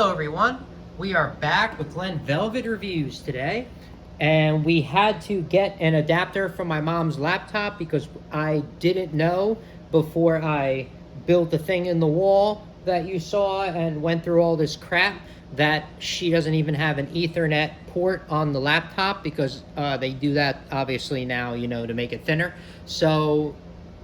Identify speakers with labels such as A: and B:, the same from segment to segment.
A: Hello everyone, we are back with Glen Velvet Reviews today, and we had to get an adapter from my mom's laptop because I didn't know before I built the thing in the wall that you saw and went through all this crap that she doesn't even have an Ethernet port on the laptop because they do that obviously now, to make it thinner. So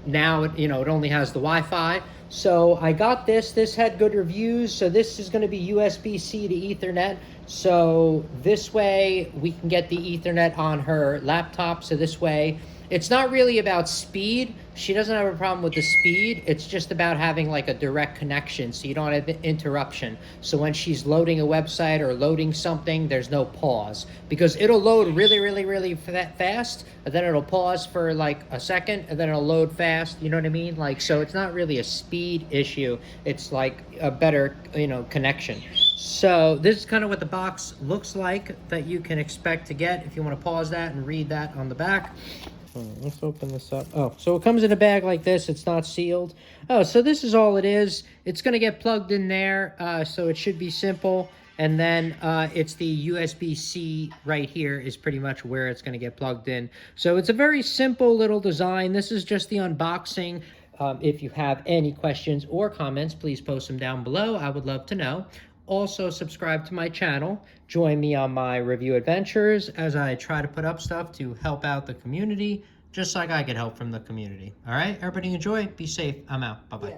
A: now it only has the Wi-Fi. So I got this had good reviews. So this is going to be USB-C to Ethernet, so this way we can get the Ethernet on her laptop. So this way it's not really about speed. She doesn't have a problem with the speed. It's just about having like a direct connection so you don't have interruption. So when she's loading a website or loading something, there's no pause, because it'll load really fast, and then it'll pause for like a second, and then it'll load fast. You know what I mean? Like, so it's not really a speed issue. It's like a better, connection. So this is kind of what the box looks like that you can expect to get if you want to pause that and read that on the back. Let's open this up. Oh, so it comes in a bag like this. It's not sealed. Oh, so this is all it is. It's going to get plugged in there, so it should be simple. And then it's the USB-C right here is pretty much where it's going to get plugged in. So it's a very simple little design. This is just the unboxing. If you have any questions or comments, please post them down below. I would love to know. Also, subscribe to my channel. Join me on my review adventures as I try to put up stuff to help out the community, just like I get help from the community. All right, everybody enjoy. Be safe. I'm out. Bye-bye. Yeah.